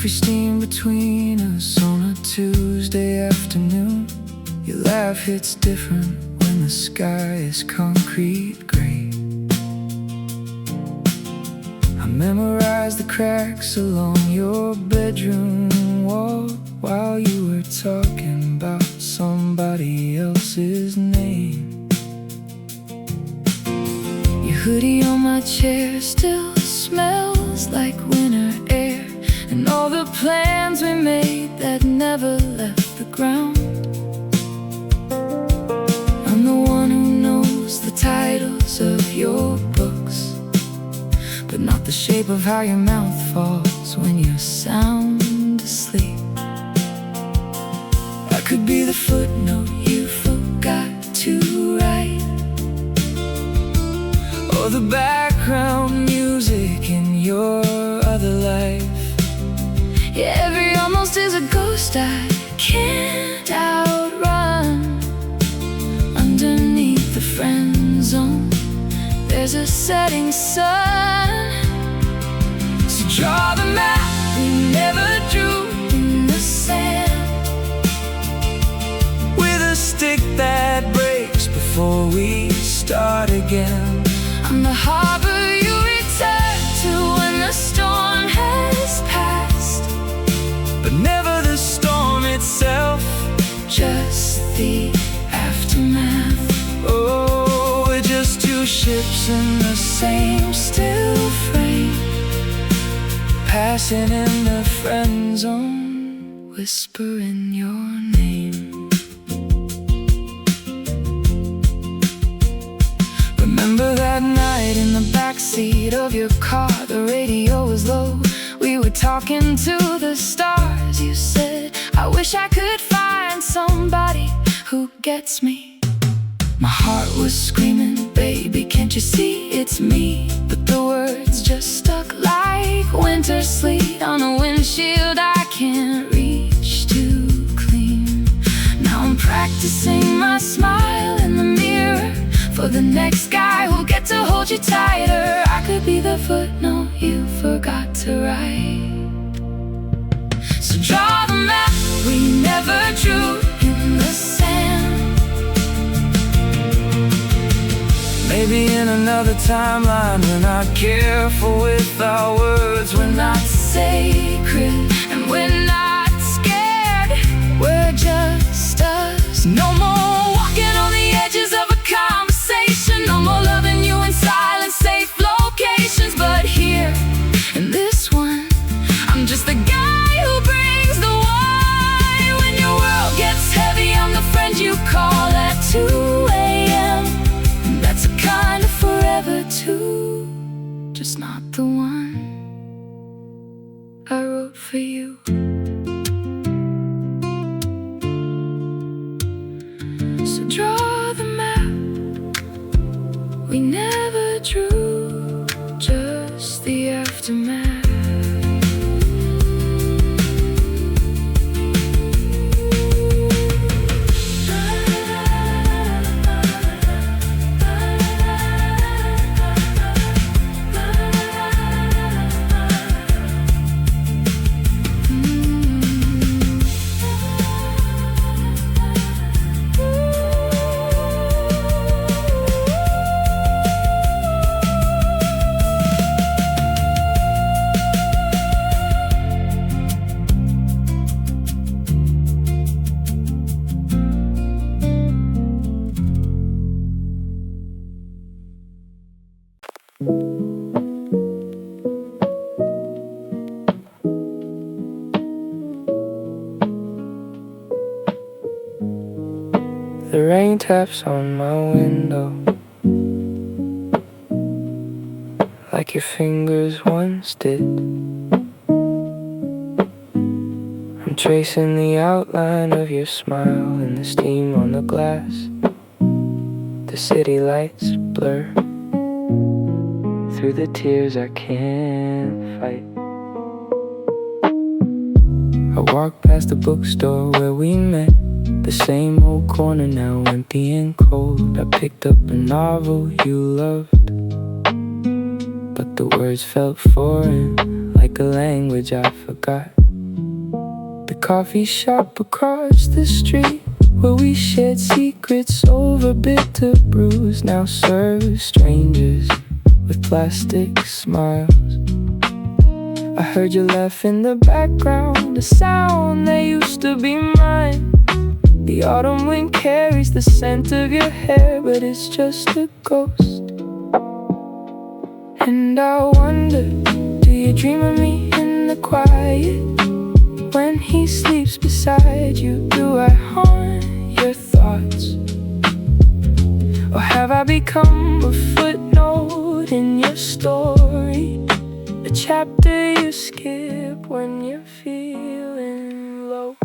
coffee steam between us on a Tuesday afternoon. Your laugh hits different when the sky is concrete gray. I memorized the cracks along your bedroom wall while you were talking about somebody else's name. Your hoodie on my chair still smells like winter air, and all the plans we made that never left the ground. I'm the one who knows the titles of your books, but not the shape of how your mouth falls when you're sound asleep. I could be the footnote you forgot to write, or the background music in your other life. Yeah, every almost is a ghost I can't outrun. Underneath the friend zone, there's a setting sun. So draw the map we never drew in the sand, with a stick that breaks before we start again. I'm the harbor you return to when the storm has passed, but never the storm itself, just the aftermath. Oh, we're just two ships in the same still frame, passing in the friend zone, whispering your name. Remember that night in the backseat of your car, the radio was low. We were talking to the stars. You said, I wish I could find somebody who gets me. My heart was screaming, baby, can't you see it's me? But the words just stuck like winter sleet on a windshield I can't reach to clean. Now I'm practicing my smile in the mirror for the next guy who'll get to hold you tighter. I could be the footnote you forgot to write. So draw the map we never drew in the sand. Maybe in another timeline we're not careful with our words. We're not sacred and we're not scared. We're just us. No more walking on the edges of a conversation. No more loving you in silent, safe locations. But here, in this one, I'm just the guy who brings the wine. When your world gets heavy, I'm the friend you call at 2 a.m. That's a kind of forever too, just not the one I wrote for you. So draw the map we never drew, just the aftermath. The rain taps on my window like your fingers once did. I'm tracing the outline of your smile in the steam on the glass. The city lights blur through the tears I can't fight. I walk past the bookstore where we met, the same old corner now empty and cold. I picked up a novel you loved, but the words felt foreign, like a language I forgot. coffee shop across the street, where we shared secrets over bitter brews, now serve strangers with plastic smiles. I heard you laugh in the background, a sound that used to be mine. The autumn wind carries the scent of your hair, but it's just a ghost. And I wonder, do you dream of me in the quiet? When he sleeps beside you, do I haunt your thoughts? Or have I become a footnote in your story, a chapter you skip when you're feeling low?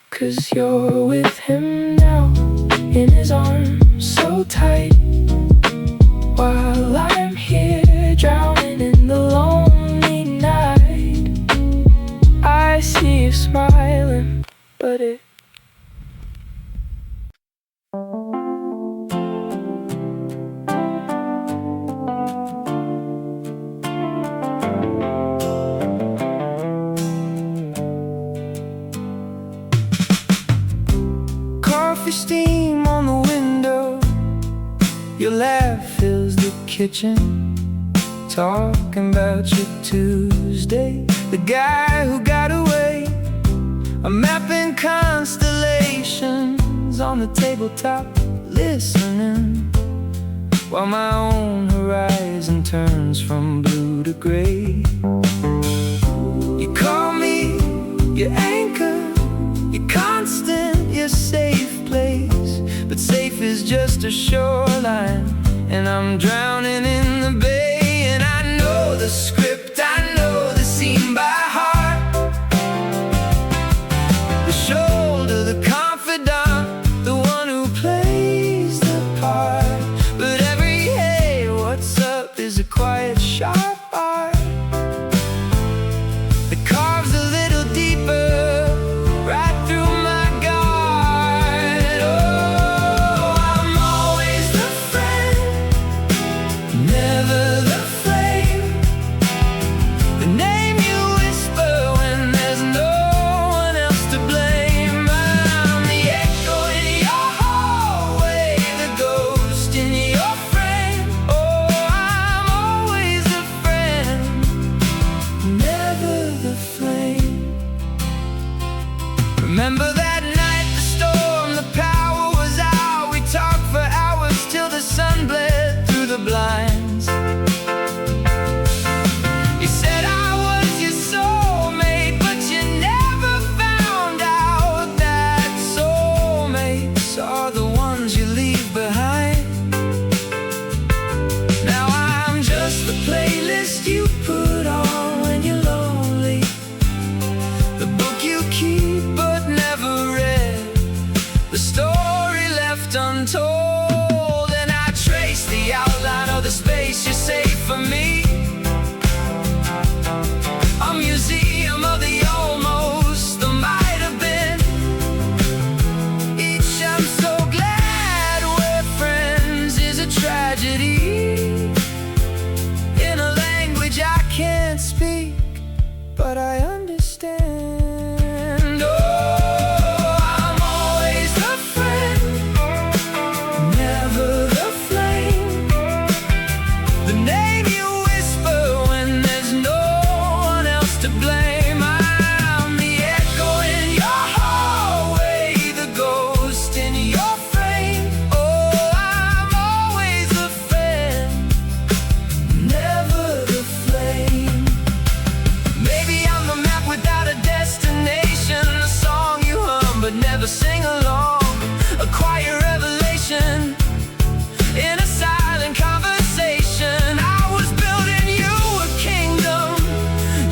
'Cause you're with him now, in his arms so tight, while I'm here drowning in the lonely night. I see you smiling, but it coffee steam on the window, your laugh fills the kitchen, talking about your Tuesday, the guy who got away. I'm mapping constellations on the tabletop, listening, while my own horizon turns from blue to gray. You call me your anchor, your constant, your safe place, but safe is just a shoreline, and I'm drowning in the bay. And I know the script, I know the scene by heart, the shoulder, the confidant, the one who plays the part. But every hey, what's up is a quiet, sharp art that carves a little deeper right through my guard. Oh, I'm always the friend, never the flame, the name you whisper when there's no one else to blame. I'm the echo in your hallway, the ghost in your frame. Oh, I'm always the friend, never the flame. Remember that night, the storm, the power was out. We talked for hours till the sun bled through the blinds. You said I was your soulmate, but you never found out that soulmates are the ones you leave behind. Now I'm just the playlist you put on when you're lonely, the book you keep but never read, the story left untold. And I trace the outline of the space you save for me, a museum of the almost, the might have been. Each I'm so glad we're friends is a tragedy, in a language I can't speak, but I understand. Oh, I'm always the friend, never the flame, the name you whisper when there's no one else to blame. I'm the echo in your hallway, the ghost in your frame. Oh, I'm always the friend, never the flame. Maybe I'm the map without a destination, a song you hum but never sing along, a quiet revelation in a silent conversation. I was building you a kingdom,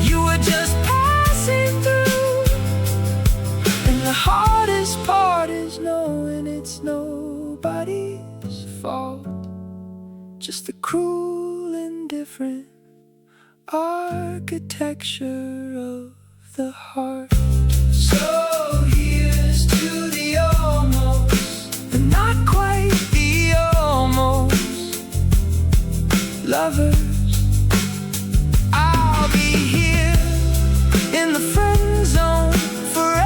you were just passing through, and the hardest part is knowing it's nobody's fault, just the cruel, indifferent architecture of the heart. So here's to the almost, the not quite, the almost lovers. I'll be here in the friend zone forever.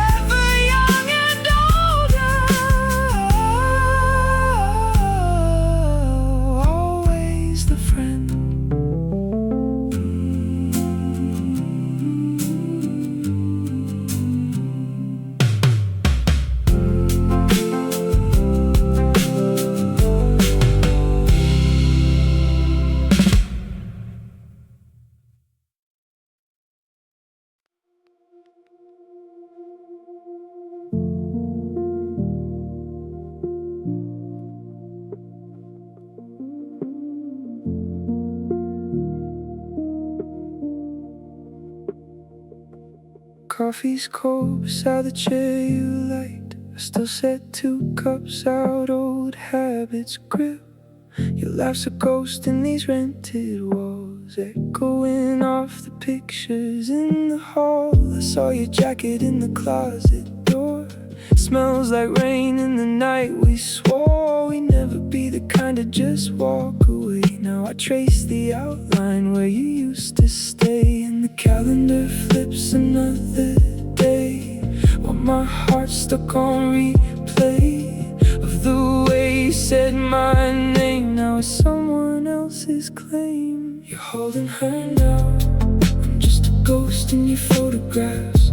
coffee's cold beside the chair you light. I still set 2 cups out, old habits grip. Your life's a ghost in these rented walls, echoing off the pictures in the hall. I saw your jacket in the closet door. Smells like rain in the night. We swore we'd never be the kind to just walk away. Now I trace the outline where you used to stay, and the calendar flips another day, while my heart's stuck on replay of the way you said my name. Now it's someone else's claim. You're holding her now. I'm just a ghost in your photographs,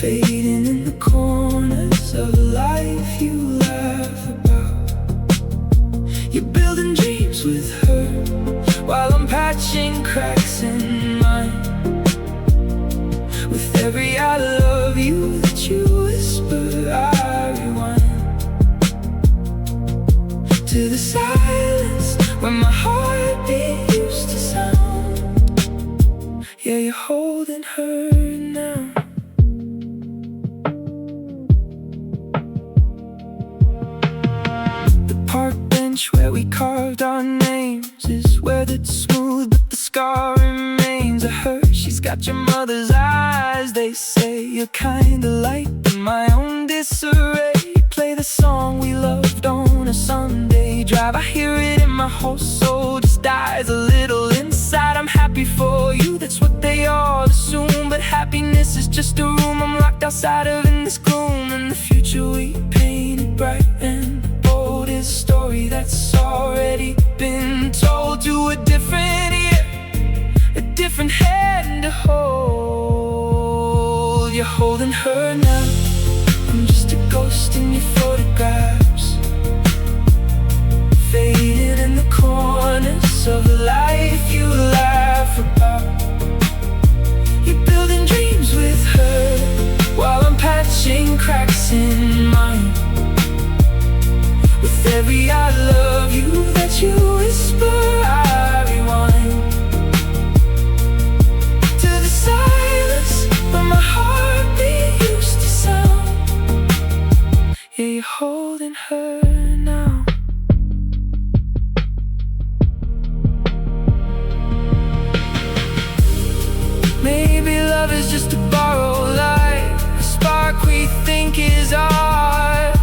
fading in the corners of a life you laugh about. You're building dreams with her, while I'm patching cracks in mine. With every I love you that you whisper, I rewind to the silence where my heartbeat used to sound. Yeah, you're holding her now. Where we carved our names is weathered smooth, but the scar remains. I heard she's got your mother's eyes. They say you're kinda light in my own disarray. Play the song we loved on a Sunday drive. I hear it and my whole soul just dies a little inside. I'm happy for you, that's what they all assume, but happiness is just a room I'm locked outside of in this gloom. And the future we painted bright and bold is a story that's already been told to a different ear, a different hand to hold. You're holding her now. I'm just a ghost in your photographs, fading in the corners of the life you laugh about. You're building dreams with her, while I'm patching cracks in mine. With every I love you that you whisper, I rewind to the silence where my heartbeat used to sound. Yeah, you're holding her now. Maybe love is just a borrowed light, a spark we think is ours,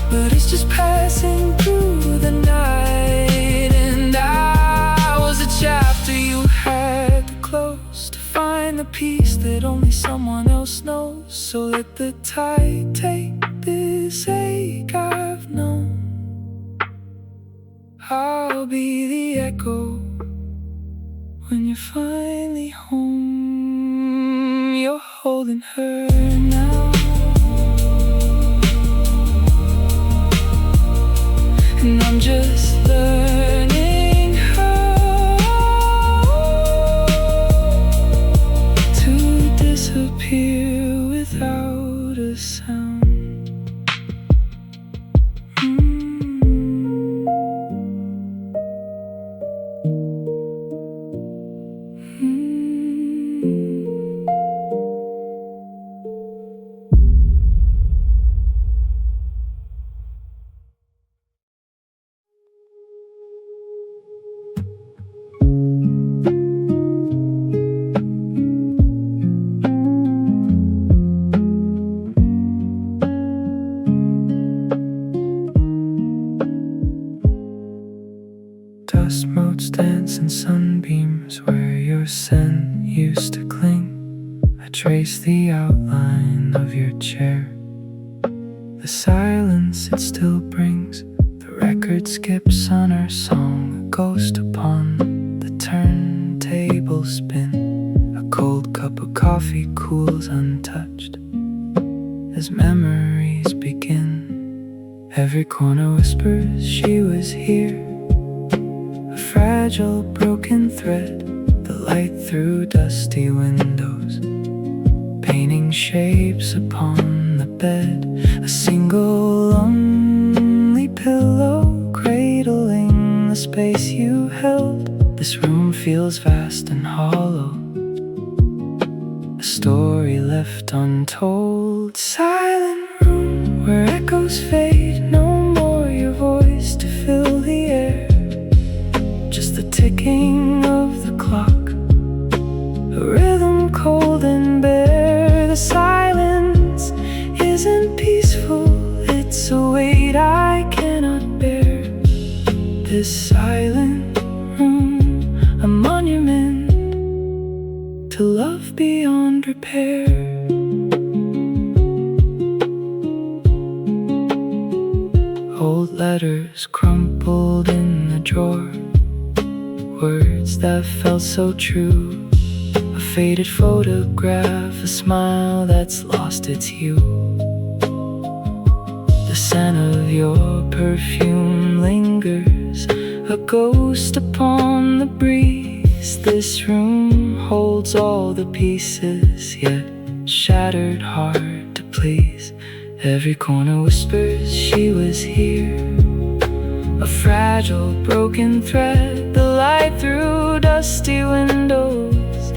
but it's just passing through the night. And I was a chapter you had to close, to find the peace that only someone else knows. So let the tide take this ache I've known. I'll be the echo when you're finally home. You're holding her now, and I'm just learning how to disappear without a sound. Dust motes dance in sunbeams where your scent used to cling. I trace the outline of your chair, the silence it still brings. The record skips on our song, a ghost upon the turntable spin. A cold cup of coffee cools untouched as memories begin. Every corner whispers she was here, a fragile broken thread, the light through dusty windows, painting shapes upon the bed. A single lonely pillow cradling the space you held. This room feels vast and hollow, story left untold. Silent room where echoes fade, no more your voice to fill the air. Just the ticking of the clock, a rhythm cold and bare. The silence isn't peaceful, it's a weight I cannot bear. This silent room, a monument to love beyond repair. Old letters crumpled in the drawer, words that felt so true. A faded photograph, a smile that's lost its hue. The scent of your perfume lingers, a ghost upon the breeze. This room holds all the pieces, yet shattered, hard to please. Every corner whispers she was here, a fragile, broken thread, the light through dusty windows,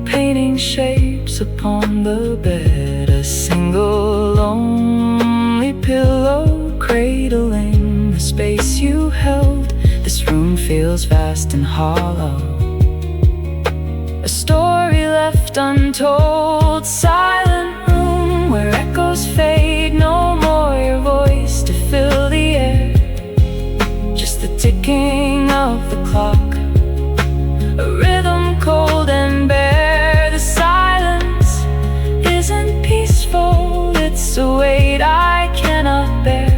painting shapes upon the bed. A single lonely pillow cradling the space you held. This room feels vast and hollow, a story left untold. Silent room where echoes fade, no more your voice to fill the air. Just the ticking of the clock, a rhythm cold and bare. The silence isn't peaceful, it's a weight I cannot bear.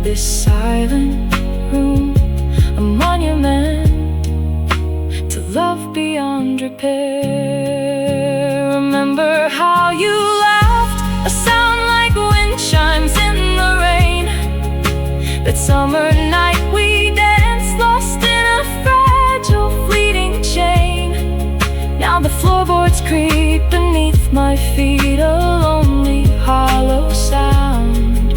This silent room, a monument to love beyond repair. Remember how you laughed, a sound like wind chimes in the rain. That summer night we danced, lost in a fragile, fleeting chain. Now the floorboards creak beneath my feet, a lonely, hollow sound.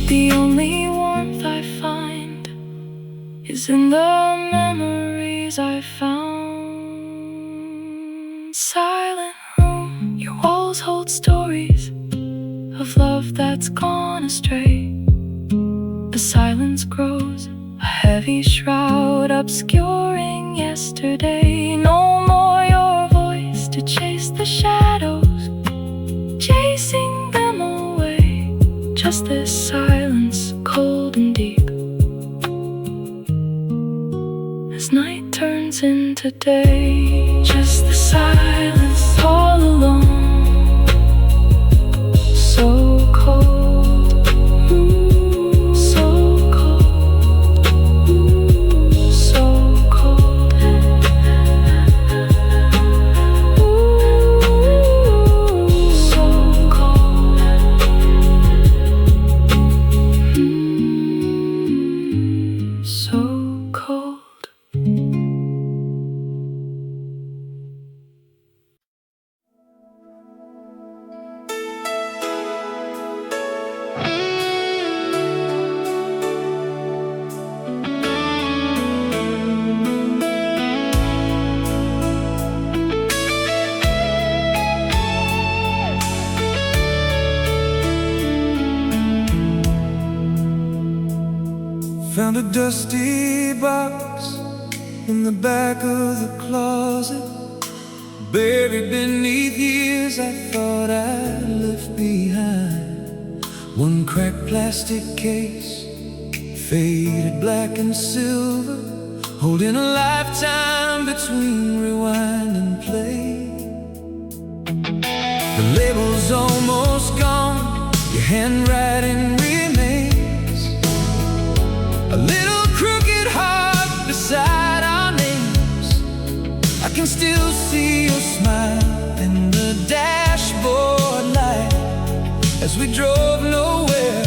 The only warmth I find is in the memories I found. Silent room, your walls hold stories of love that's gone astray. The silence grows, a heavy shroud obscuring yesterday. No more your voice to chase the shadows, chasing them away. Just this silence, cold and deep, as night turns into day. Just the silence, all alone, so cold, so cold, so cold, so cold, so cold. Found a dusty box in the back of the closet, buried beneath years I thought I'd left behind. One cracked plastic case, faded black and silver, holding a lifetime between rewind and play. The label's almost gone, your handwriting remains, a little crooked heart beside our names. I can still see your smile in the dashboard light as we drove nowhere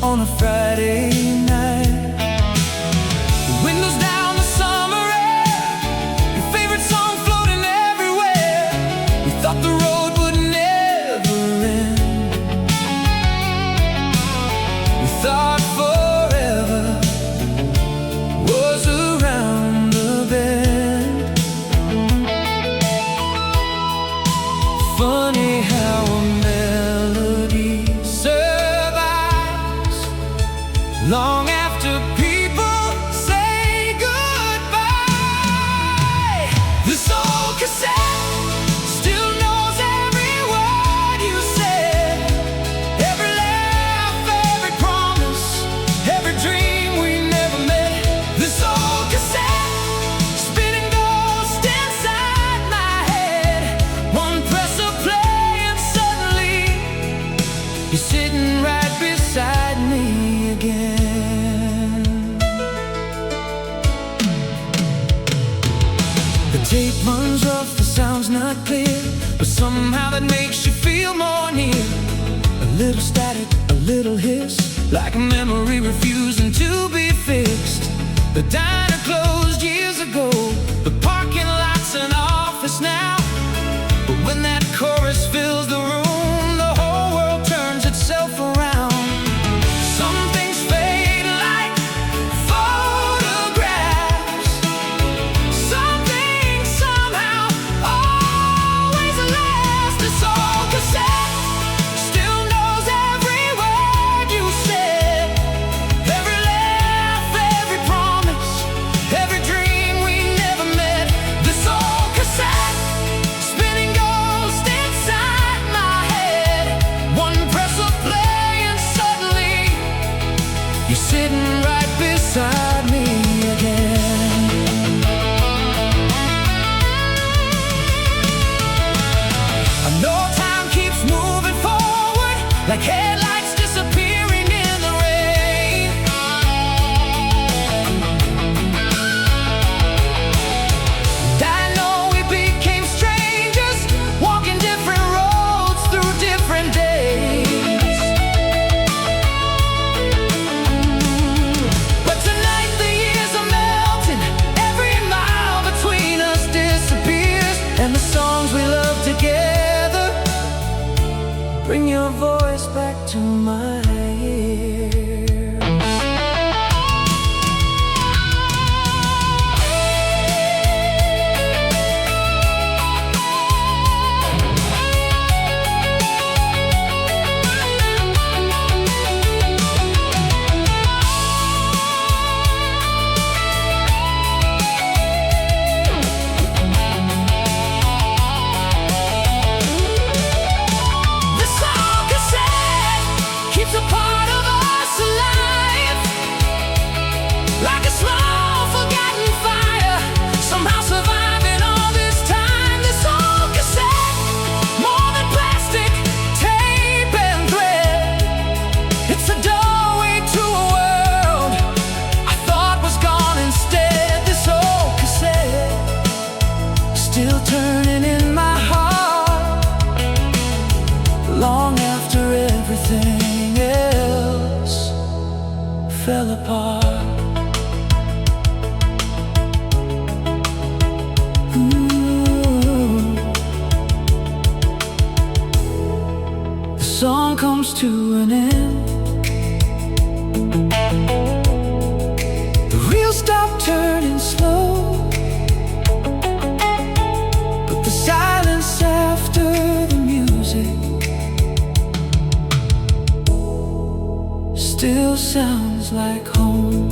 on a Friday night. The windows down, the summer air, your favorite song floating everywhere. We thought the road would never end. We thought forever was around the bend. funny how a melody survives long after people say goodbye. This old cassette still knows every word you said, every laugh, every promise, every dream we never met. This old cassette spinning ghost inside my head. One press of play and suddenly you're sitting right beside me again. The tape runs rough, the sound's not clear, but somehow that makes you feel more near. A little static, a little hiss, like a memory refusing to be fixed. The diner closed years ago, the parking lot's an office now. But when that chorus fills the room, the whole world turns itself around. Some things fade like photographs, some things somehow always last. This old cassette still knows every word you said, every laugh, every promise, every dream we never met. This old cassette spinning ghost inside my head. One press of play and suddenly you're sitting right beside me again. I know time keeps moving forward, like headlights disappearing in the rain. And I know we became strangers, walking different roads through different days. But tonight the years are melting, every mile between us disappears, and the songs we love together bring your voice back to my ears. This old cassette keeps a part of us alive, like a slow forgotten fire, somehow surviving all this time. This old cassette, more than plastic, tape and thread, it's a doorway to a world I thought was gone instead. This old cassette still turning in my heart long after everything else fell apart. Ooh. The song comes to an end, the wheels stop turning slow, but the silence after the music still sounds like home.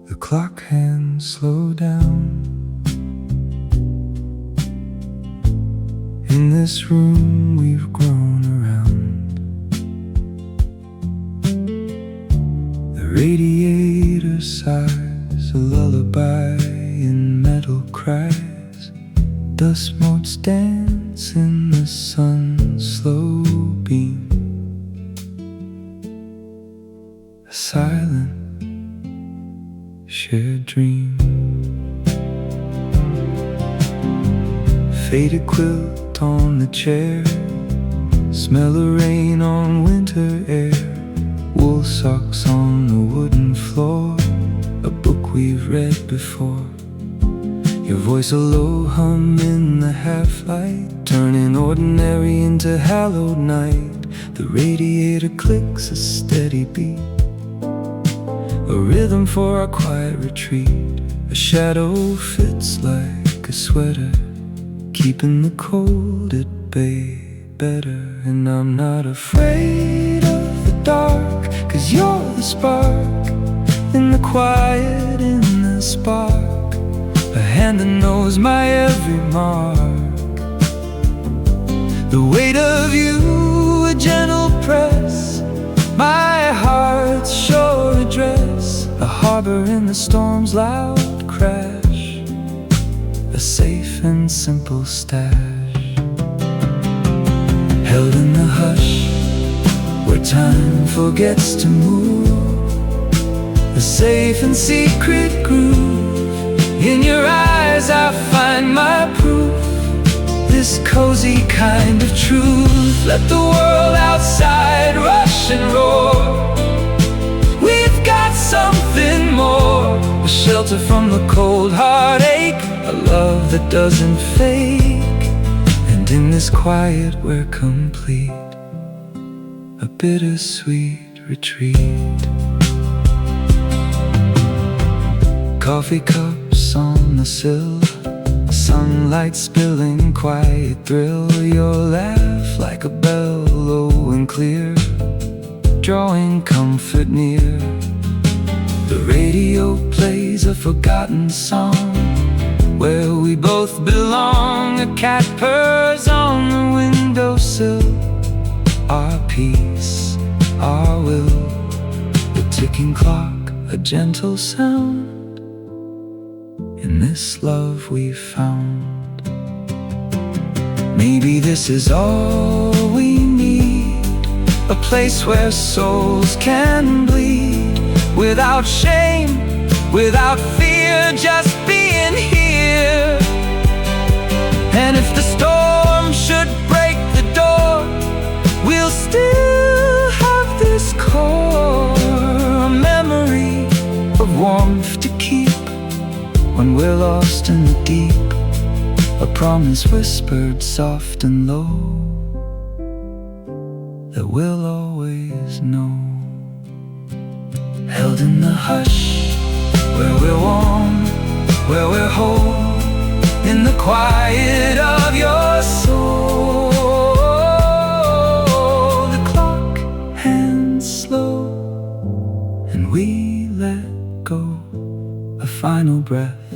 The clock hands slow down. In this room we've grown around. The radiator sighs a lullaby in metal cries. Dust motes dance in the sun's slow beam. A silent shared dream. faded quilt on the chair, smell of rain on winter air, wool socks on the wooden floor, a book we've read before. Your voice a low hum in the half-light, turning ordinary into hallowed night. The radiator clicks a steady beat, a rhythm for our quiet retreat. A shadow fits like a sweater, keeping the cold at bay better. And I'm not afraid of the dark, 'cause you're the spark in the quiet, in the spark, a hand that knows my every mark. The weight of you, a gentle press, my heart's sure address, a harbor in the storm's loud crash, a safe and simple stash, held in the hush where time forgets to move, a safe and secret groove. In your eyes I find my proof, this cozy kind of truth. Let the world outside rush and roar, we've got something more, a shelter from the cold heartache, a love that doesn't fake. And in this quiet we're complete, a bittersweet retreat. Coffee cups on the sill, sunlight spilling, quiet thrill. Your laugh like a bell, low and clear, drawing comfort near. The radio plays a forgotten song, where we both belong. A cat purrs on the windowsill, our peace, our will. The ticking clock, a gentle sound, in this love we found. Maybe this is all we need, a place where souls can bleed, without shame, without fear, just being here. And if the storm should break the door, we'll still have this core, a memory of warmth to keep when we're lost in the deep, a promise whispered soft and low, that we'll always know. Held in the hush, where we're warm, where we're whole, in the quiet of your soul. The clock hands slow, and we let go, a final breath,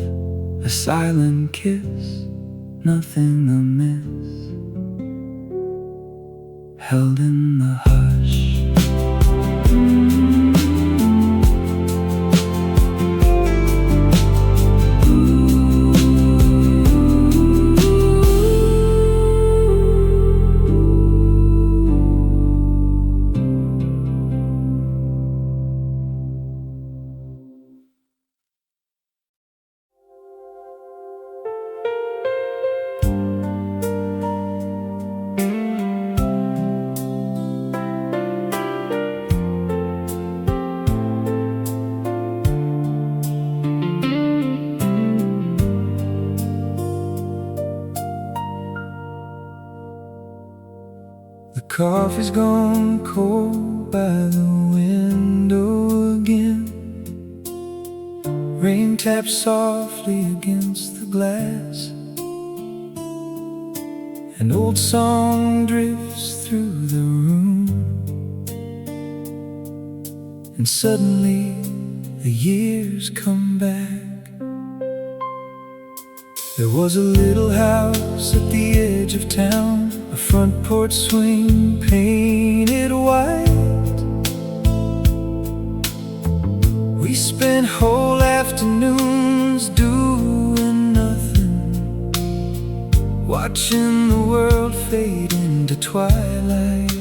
a silent kiss, nothing amiss, held in the hush. Coffee's gone cold by the window again. Rain taps softly against the glass. An old song drifts through the room, and suddenly the years come back. There was a little house at the edge of town, a front porch swing painted white. We spent whole afternoons doing nothing, watching the world fade into twilight.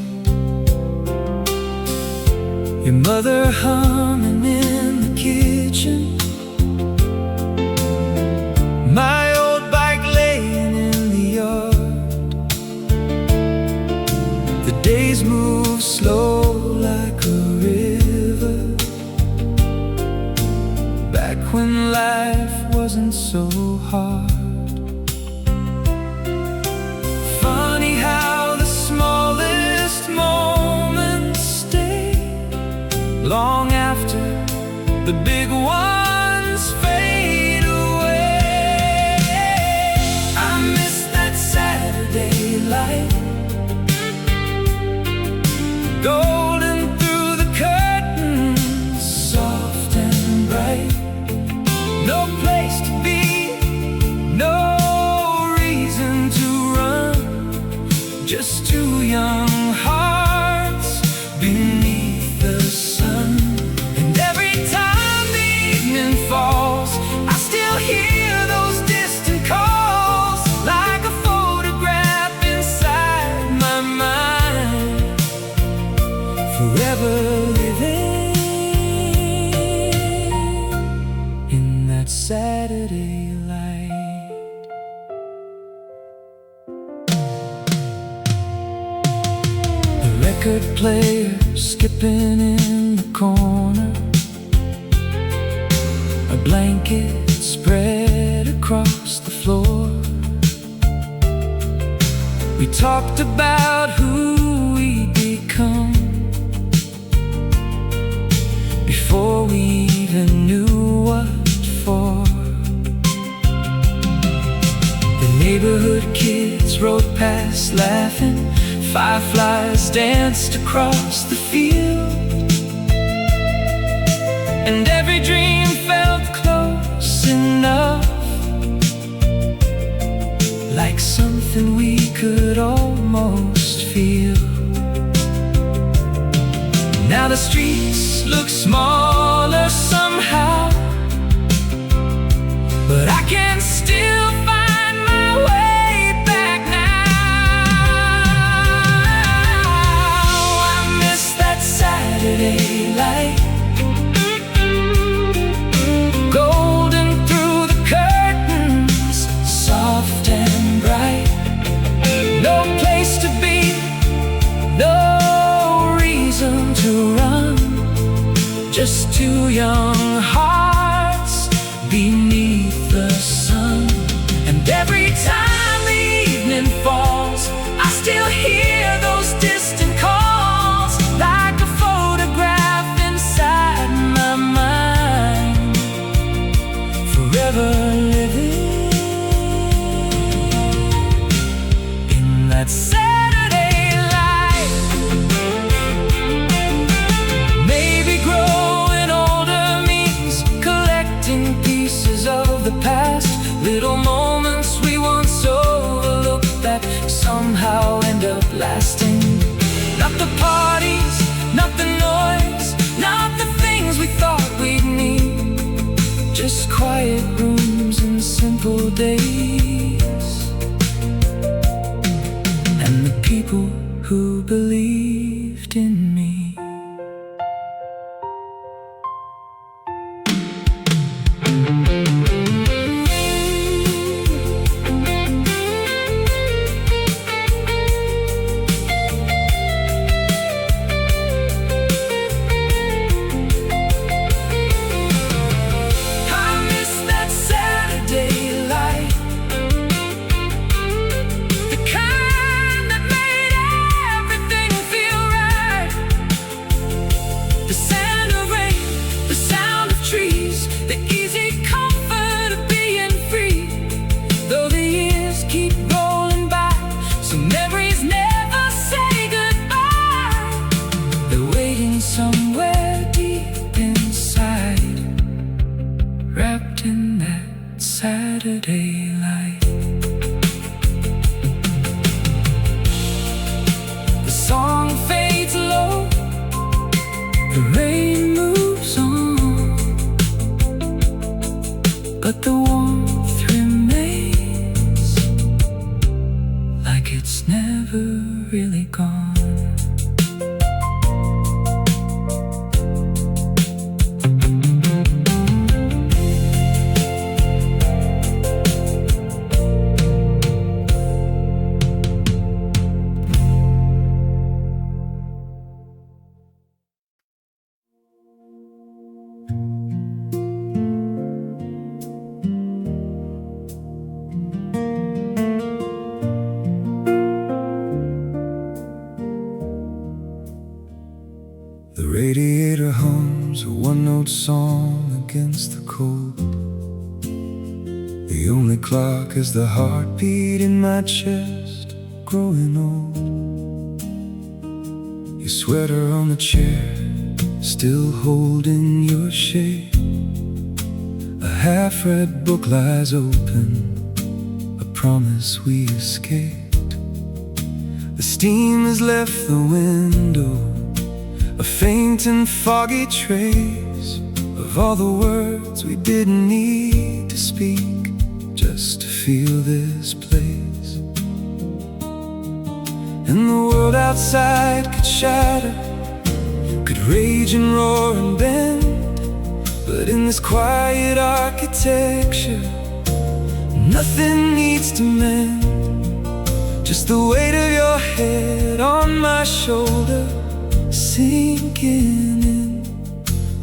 Your mother humming in the kitchen, my old bike laying in the yard. the big ones fade away. I miss that Saturday light, golden through the curtains, soft and bright. No place to be, no reason to run, just two young hearts beneath the sun. And every time the evening falls, I still hear those distant calls, like a photograph inside my mind, forever living in that Saturday light. The record player skipping in the corner, a blanket spread across the floor. We talked about who we'd become before we even knew what for. The neighborhood kids rode past laughing, fireflies danced across the field, and every dream felt close enough, like something we could almost feel. Now the streets look smaller somehow, but I can still find my way back now. I miss that Saturday light, golden through the curtains, soft and bright. No place to be, no reason to run, just two young hearts beneath the sun. And every time the evening falls, I still hear those distant calls, like a photograph inside my mind, forever living in that Saturday light. Maybe growing older means collecting pieces of the past, little moments we once overlooked that somehow end up lasting. Not the parties, not the noise, not the things we thought we'd need, just quiet rooms and simple days, and the people who believed in me. I miss that Saturday light, as the heartbeat in my chest, growing old. Your sweater on the chair, still holding your shade. A half-read book lies open, a promise we escaped. The steam has left the window, a faint and foggy trace of all the words we didn't need to speak, just to feel this place. And the world outside could shatter, could rage and roar and bend, but in this quiet architecture, nothing needs to mend. Just the weight of your head on my shoulder, sinking in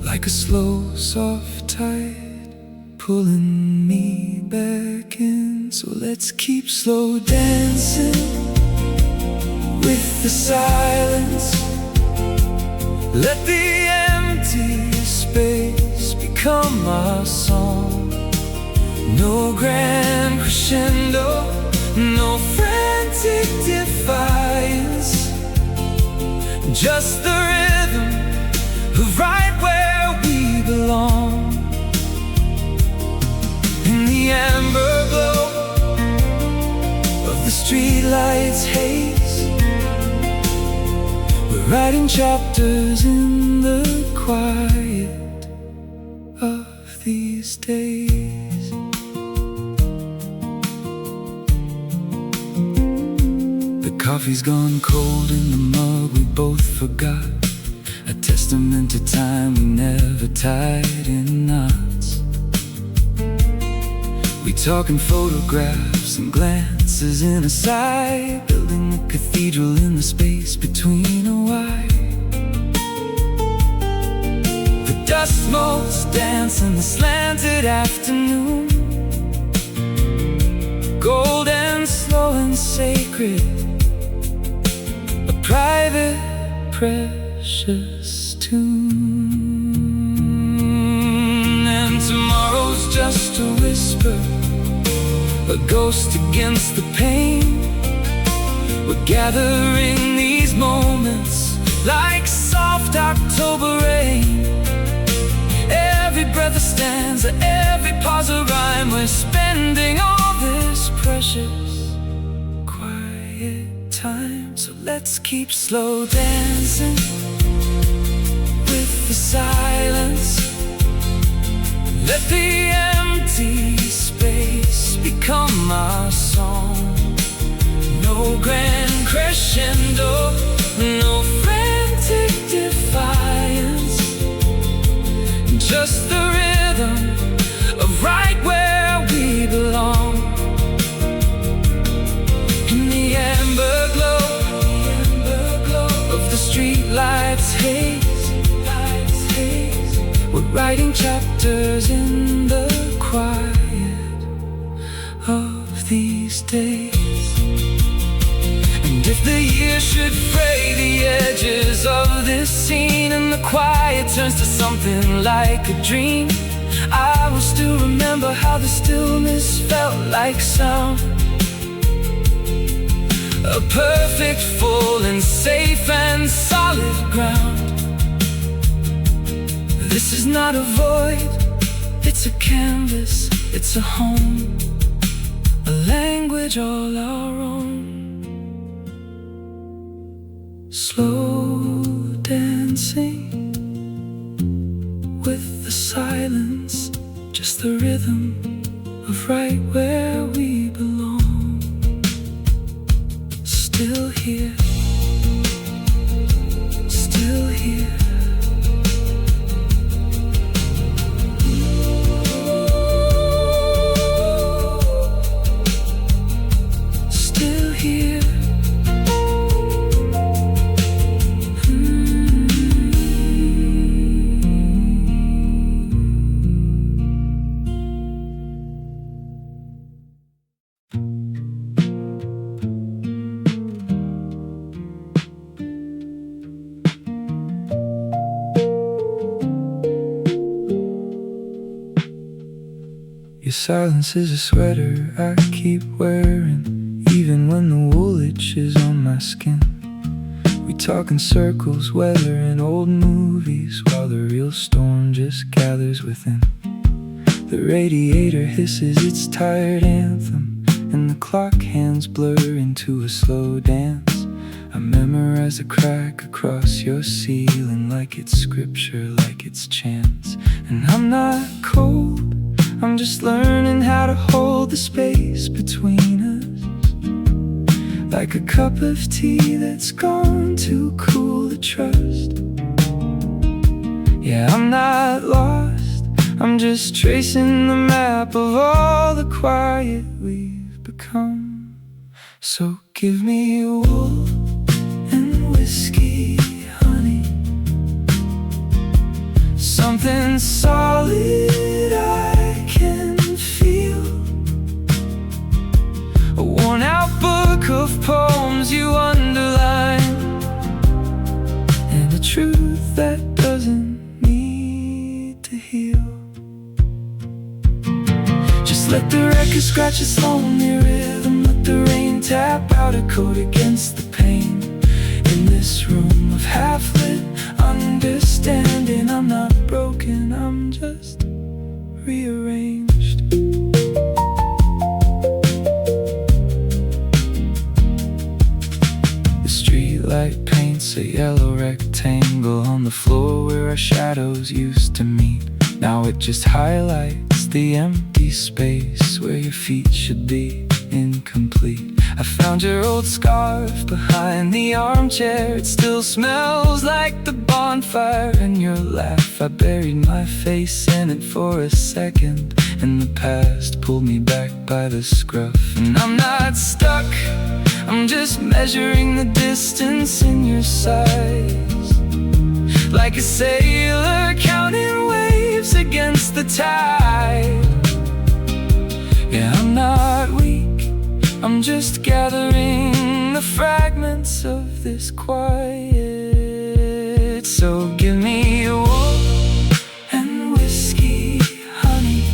like a slow, soft tide, pulling me back in. So let's keep slow dancing with the silence. Let the empty space become our song. No grand crescendo, no frantic defiance, just the rhythm of right where we belong. In the amber glow of the streetlights' haze, we're writing chapters in the quiet of these days. The coffee's gone cold in the mug we both forgot, a testament to time we never tied in knots. We talk in photographs and glances in a sigh, building a cathedral in the space between a wire. The dust motes dance in the slanted afternoon, gold and slow and sacred, a private, precious tune. And tomorrow's just a whisper, a ghost against the pain. We're gathering these moments like soft October rain. Every breath a stanza, every pause a rhyme. We're spending all this precious quiet time. So let's keep slow dancing with the silence. Let the empty space become our song. No grand crescendo, no frantic defiance, just the rhythm of right where we belong. In the amber glow of the streetlights' haze, we're writing chapters in the quiet of these days. And if the year should fray the edges of this scene, and the quiet turns to something like a dream, I will still remember how the stillness felt like sound. A perfect, full and safe and solid ground. This is not a void, it's a canvas, it's a home, a language all our own. Slow dancing with the silence, just the rhythm of right where we belong. Still here, still here. Still here. Your silence is a sweater I keep wearing, even when the wool itches on my skin. We talk in circles, weather and old movies, while the real storm just gathers within. The radiator hisses its tired anthem, and the clock hands blur into a slow dance. I memorize a crack across your ceiling, like it's scripture, like it's chants. And I'm not cold, I'm just learning how to hold the space between us, like a cup of tea that's gone too cool to trust. Yeah, I'm not lost, I'm just tracing the map of all the quiet we've become. So give me wool and whiskey, honey, something solid I can feel. A worn out book of poems you underline, and a truth that doesn't need to heal. Just let the record scratch its lonely rhythm, let the rain tap out a coat against the pain. In this room of half-lit understanding, I'm not broken, I'm just rearranged. The streetlight paints a yellow rectangle on the floor where our shadows used to meet. Now it just highlights the empty space where your feet should be incomplete. I found your old scarf behind the armchair. It still smells like the bonfire and your laugh. I buried my face in it for a second, and the past pulled me back by the scruff. And I'm not stuck, I'm just measuring the distance in your size, like a sailor counting waves against the tide. Yeah, I'm not weak, I'm just gathering the fragments of this quiet. So give me a wool and whiskey, honey,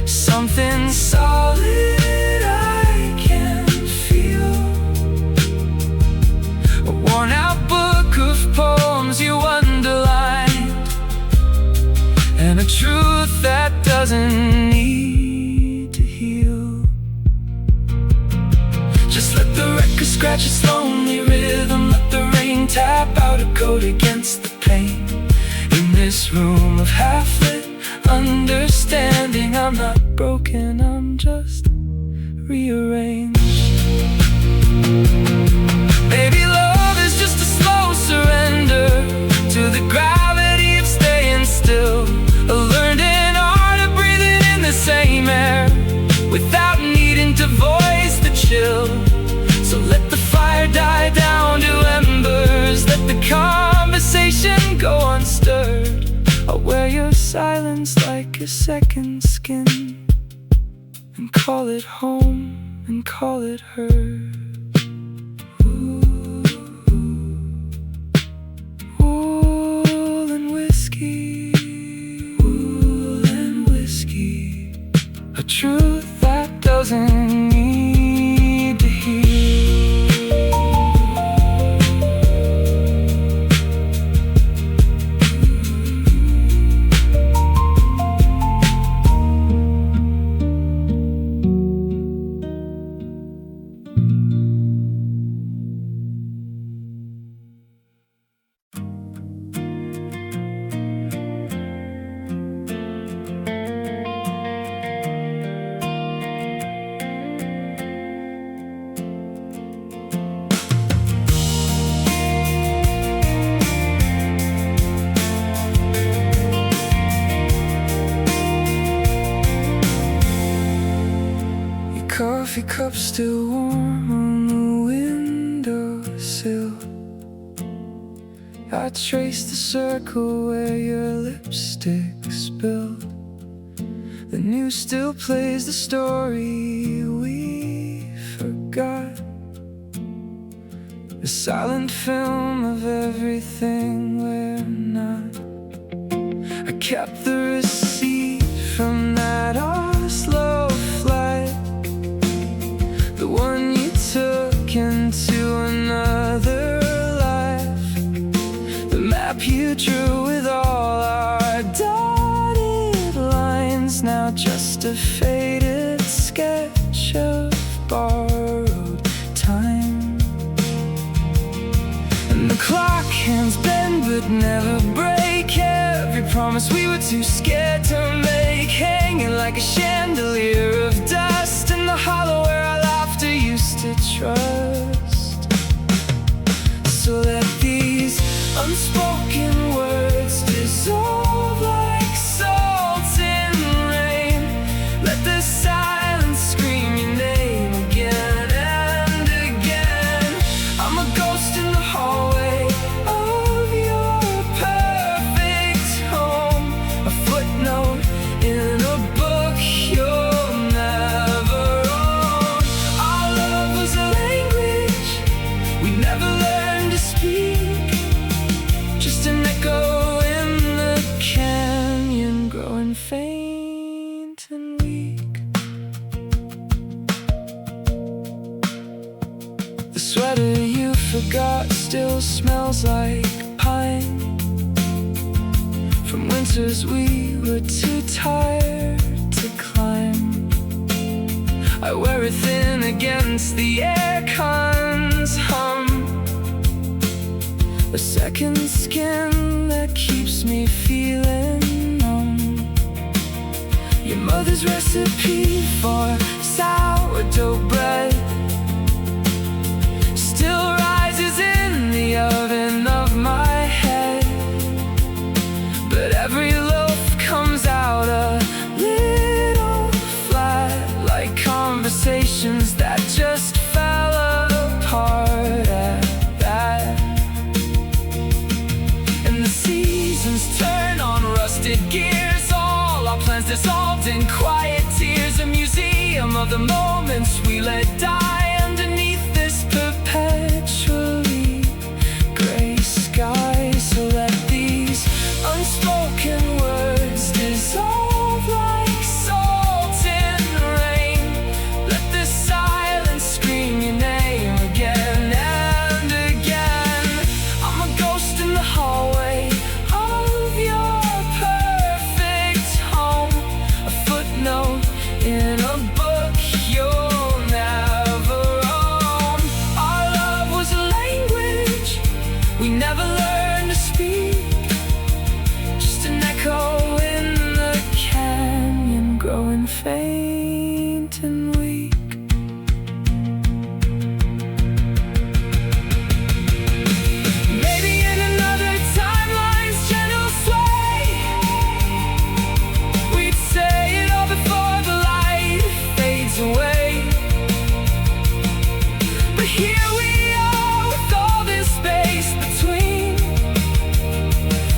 something solid I can feel. A worn out book of poems you underlined, and a truth that doesn't need to heal. Just let the record scratch its lonely rhythm, let the rain tap out a coat against the pain. In this room of half-lit understanding, I'm not broken, I'm just rearranged. Baby, love is just a slow surrender to the gravity of staying still, a learned art of breathing in the same air without needing to voice the chill. So let the fire die down to embers, let the conversation go unstirred. I'll wear your silence like a second skin, and call it home and call it hers. Wool and whiskey, wool and whiskey, a truth that doesn't need to heal. Coffee cup still warm on the windowsill. I trace the circle where your lipstick spilled. The news still plays the story we forgot, the silent film of everything we're not. I kept the receipt from that slow flight, the one you took into another life, the map you drew with all our dotted lines, now just a faded sketch of borrowed time. And the clock hands bend but never break, every promise we were too scared to make, hanging like a chandelier of dust in the hollow where our laughter used to trust. So let these unspoken words dissolve like salt in rain. Let the silence scream your name again and again. I'm a ghost in the hallway of your perfect home, a footnote in a book you'll never own. Our love was a language we never learned to speak, just an echo in the canyon, growing faint and weak. The sweater you forgot still smells like pine, from winters we were too tired to climb. I wear it thin against the aircon's hum, a second skin that keeps me feeling numb. Your mother's recipe for sourdough bread still rises in the oven of my head, but every loaf comes out a little flat, like conversations that just fell apart at that. And the seasons turn on rusted gears, all our plans dissolved in quiet tears, a museum of the moments we let die underneath this perpetually gray sky. So let these unspoken words dissolve like salt in rain. Let the silence scream your name again and again. I'm a ghost in the hallway of your perfect home, a footnote in a book you'll never own. Our love was a language we never learned to speak, just an echo in the canyon, growing faint and weak. Maybe in another timeline's gentle sway, we'd say it all before the light fades away. But here we are with all this space between,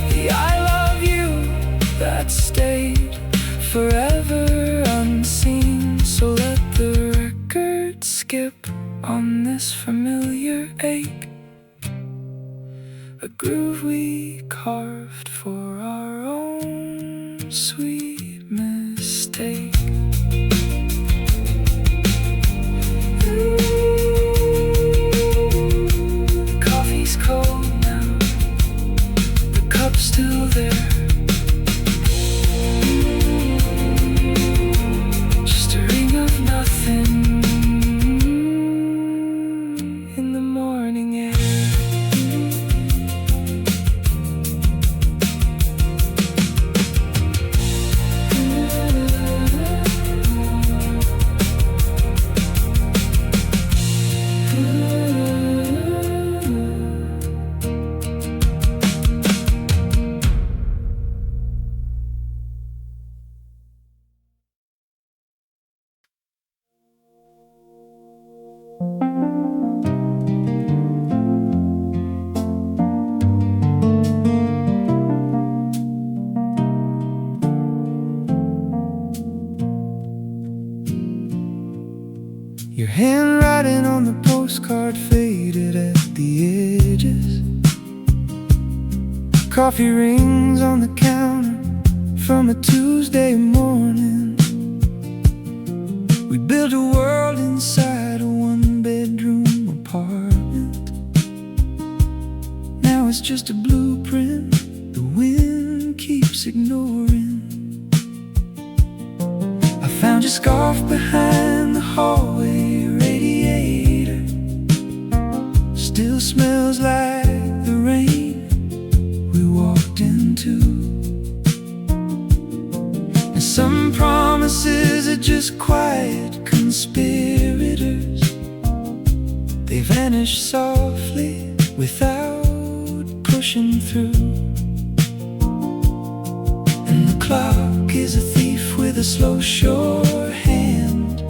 the I love you that stayed forever unseen. So let the record skip on this familiar ache, a groove we carved for our own sweet mistake. The coffee's cold now, the cup's still there, just a ring of nothing in the morning air. Your handwriting on the postcard faded at the edges. Coffee rings on the counter from a Tuesday morning. We built a world inside a one-bedroom apartment. Now it's just a blueprint the wind keeps ignoring. I found your scarf behind the hallway radiator. Still smells like the rain we walked into. And some promises are just quiet conspirators. They vanish softly without pushing through. And the clock is a thief with a slow, sure hand,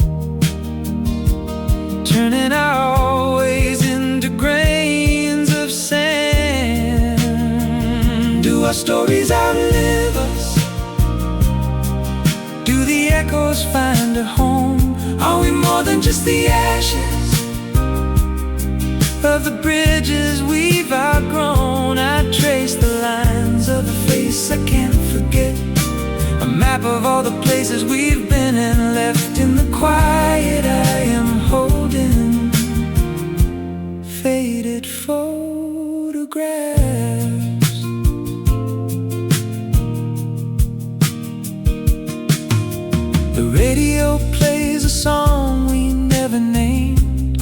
turning our always into grains of sand. Do our stories outlive us? Do the echoes find a home? Are we more than just the ashes of the bridges we've outgrown? I trace the lines of a face I can't forget, a map of all the places we've been and left in the quiet I am holding. Faded photographs. The radio plays a song we never named.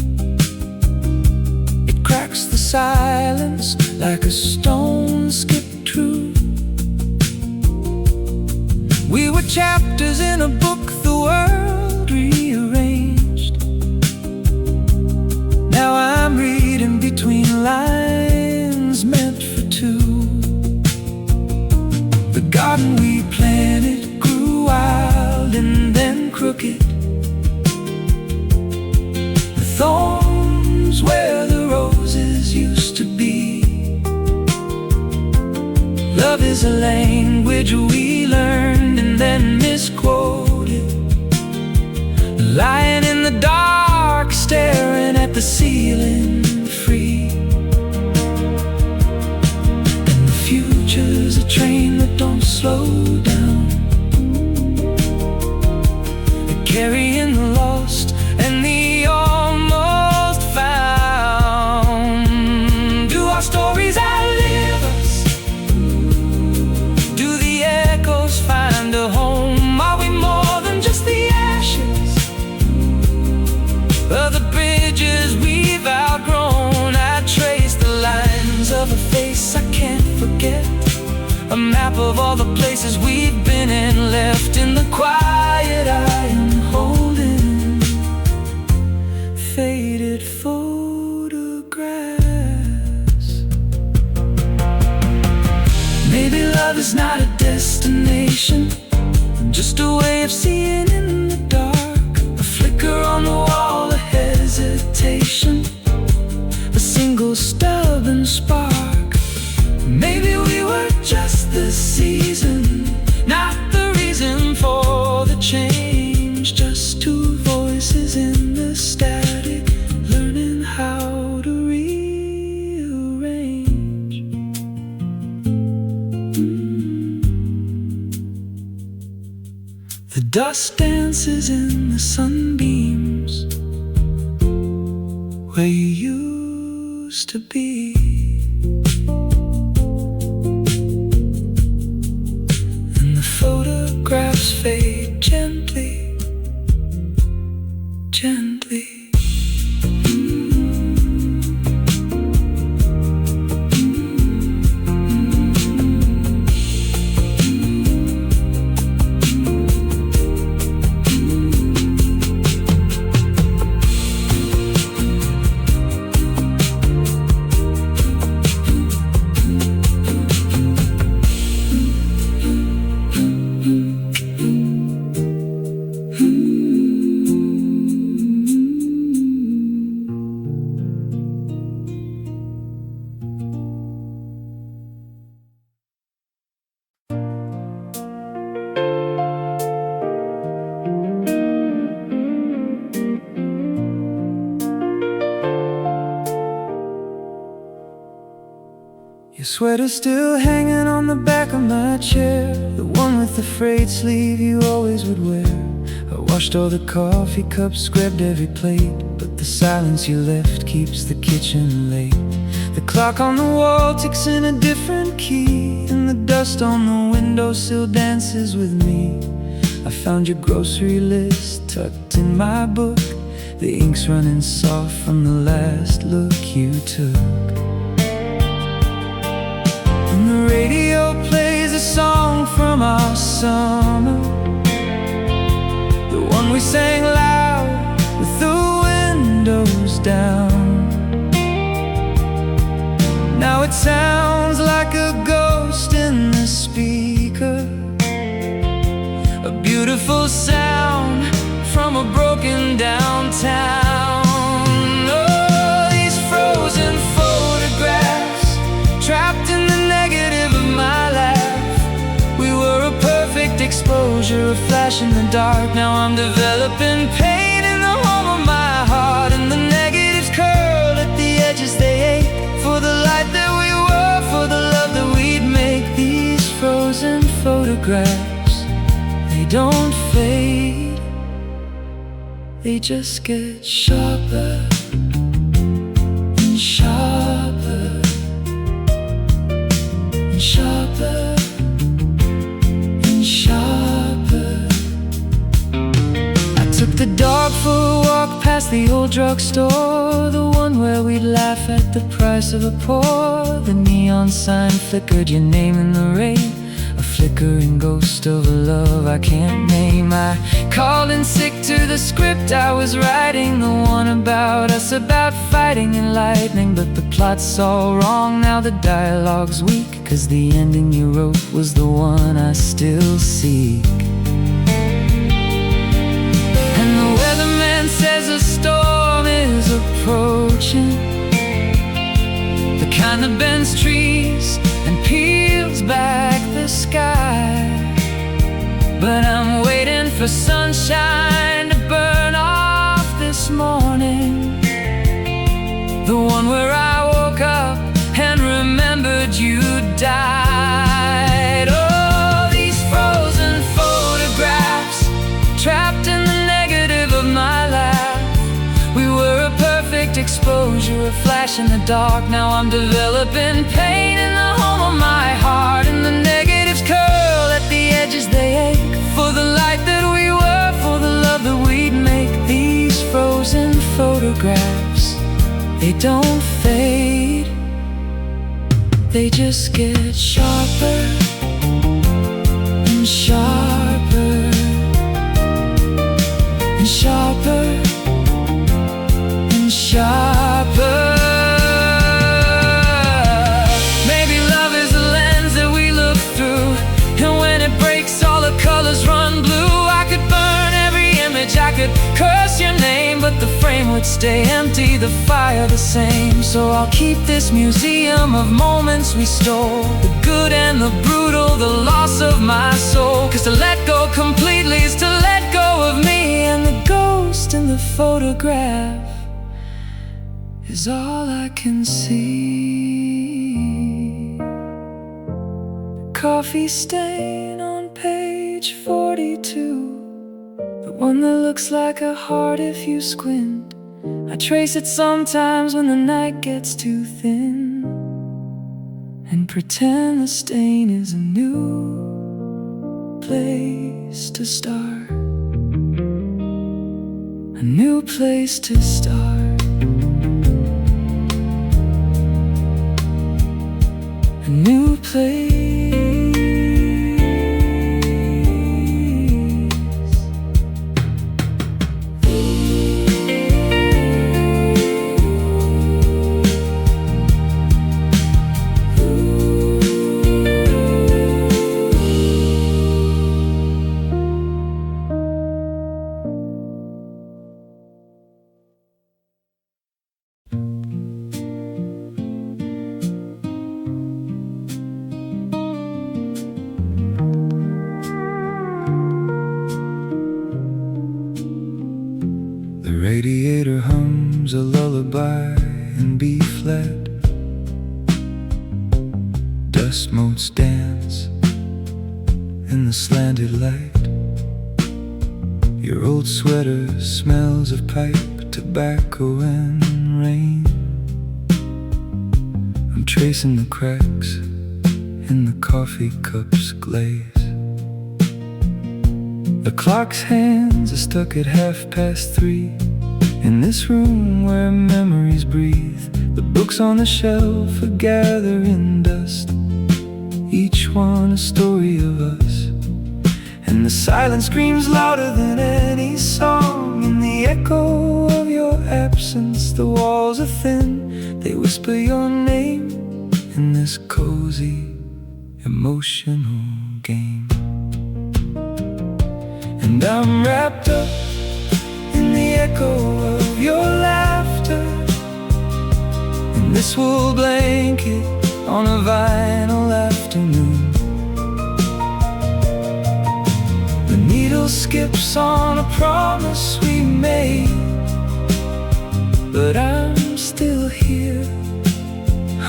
It cracks the silence like a stone skipped through. We were chapters in a book the world rearranged. Now I'm reading between lines meant for two. The garden we planted grew wild and then crooked. The thorns where the roses used to be. Love is a language we learned and then misquoted. Lying in the dark, staring at the ceiling, free. And the future's a train that don't slow down, carrying the lost and the almost found. Do our stories outlive us? Do the echoes find a home? Are we more than just the ashes of the bridges we've outgrown? I trace the lines of a face I can't forget, a map of all the places we've been and left in the quiet I am holding. Faded photographs. Maybe love is not a destination, just a way of seeing in the dark. A flicker on the wall, a hesitation, a single stubborn spark. Maybe we were just the season, not the reason for the change. Just two voices in the static, learning how to rearrange. The dust dances in the sunbeams where you used to be. Photographs fade gently, gently. sweater's still hanging on the back of my chair, the one with the frayed sleeve you always would wear. I washed all the coffee cups, scrubbed every plate, but the silence you left keeps the kitchen late. The clock on the wall ticks in a different key, and the dust on the windowsill dances with me. I found your grocery list tucked in my book, the ink's running soft from the last look you took. And the radio plays a song from our summer, the one we sang loud with the windows down. Now it sounds like a ghost in the speaker, a beautiful sound from a broken downtown. Oh, these frozen photographs, trapped in the negative of my life. We were a perfect exposure, a flash in the dark. Now I'm developing pain in the home of my heart, and the negatives curl at the edges, they ache for the light that we were, for the love that we'd make. These frozen photographs, they don't fade, they just get sharper and sharper and sharper and sharper. I took the dog for a walk past the old drugstore, the one where we'd laugh at the price of a pour. The neon sign flickered your name in the rain, a flickering ghost of a love I can't name. I called in sick to the script I was writing, the one about us, about fighting and lightning. But the plot's all wrong now, the dialogue's weak, 'cause the ending you wrote was the one I still seek. And the weatherman says a storm is approaching, the kind that bends trees and peels back the sky. But I'm waiting for sunshine to burn off this morning, the one where I woke up and remembered you died. Oh, these frozen photographs, trapped in the negative of my life. We were a perfect exposure, a flash in the dark. Now I'm developing pain in the home of my heart, and the negatives curl at the edges, they ache for the light that we were, for the love that we'd make. These frozen photographs, they don't fade, they just get sharper and sharper and sharper and sharper. Maybe love is a lens that we look through, and when it breaks all the colors run blue. I could burn every image, I could curse your name, but the frame would stay empty, the fire the same. So I'll keep this museum of moments we stole, the good and the brutal, the loss of my soul. 'Cause to let go completely is to let go of me, and the ghost in the photograph is all I can see. Coffee stain on page 42, the one that looks like a heart if you squint. I trace it sometimes when the night gets too thin, and pretend the stain is a new place to start, a new place to start, a new place. radiator hums a lullaby in B flat. dust motes dance in the slanted light. Your old sweater smells of pipe, tobacco and rain. I'm tracing the cracks in the coffee cup's glaze. The clock's hands are stuck at 3:30 in this room where memories breathe. The books on the shelf are gathering dust, each one a story of us. And the silence screams louder than any song. In the echo of your absence, the walls are thin. They whisper your name in this cozy, emotional game. And I'm wrapped up in the echo of your laughter, in this wool blanket on a vinyl afternoon. The needle skips on a promise we made, but I'm still here,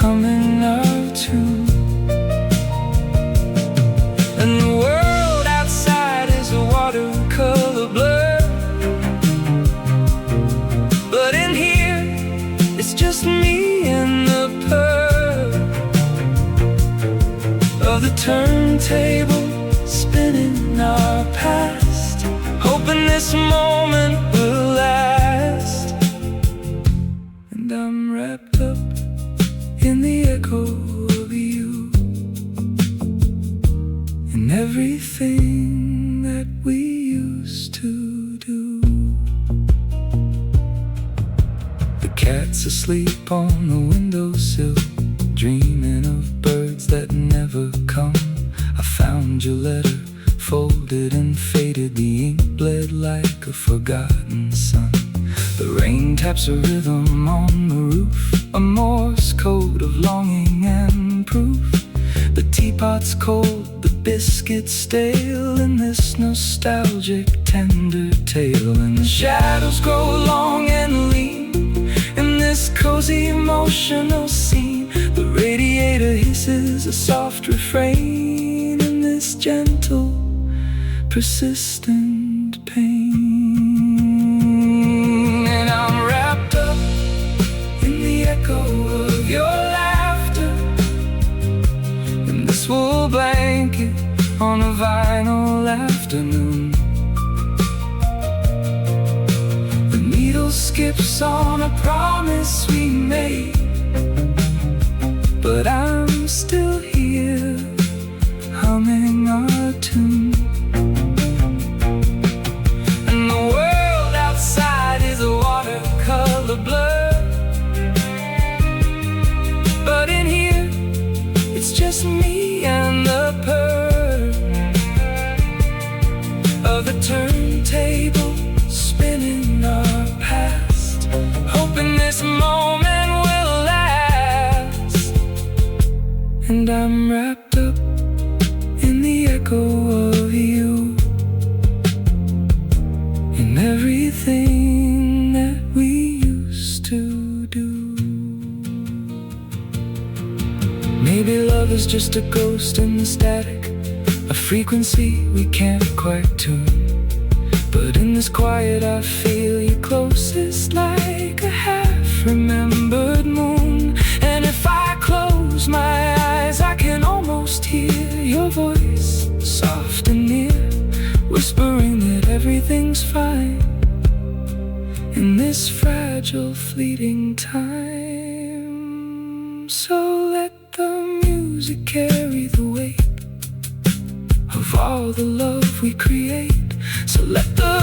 humming our tune. And the world outside is a watercolor blur, but in here it's just me and the purr of the turntable spinning our past, hoping this moment will last. And I'm wrapped up in the echo of you, in everything that we used to do. The cat's asleep on the windowsill, dreaming of birds that never come. I found your letter, folded and faded, the ink bled like a forgotten sun. The rain taps a rhythm on the roof, a Morse code of longing and proof. The teapot's cold, the biscuits stale, in this nostalgic tender tale. And the shadows grow long and lean in this cozy emotional scene. The radiator hisses a soft refrain in this gentle, persistent pain. And I'm wrapped up in the echo of your laughter, in this wool blanket on a vinyl afternoon. The needle skips on a promise we made, but I'm still here, humming our tune. And the world outside is a watercolor blur, but in here it's just me and the purr of the turntable spinning our past, hoping this moment will last. And I'm wrapped up in the echo of you, in everything that we used to do. Maybe love is just a ghost in the static, a frequency we can't quite tune. But in this quiet I feel you closest, like a half-remembered moon. And if I close my eyes, I can almost hear your voice, soft and near, whispering that everything's fine in this fragile, fleeting time. So let the music carry the weight of all the love we create. So let the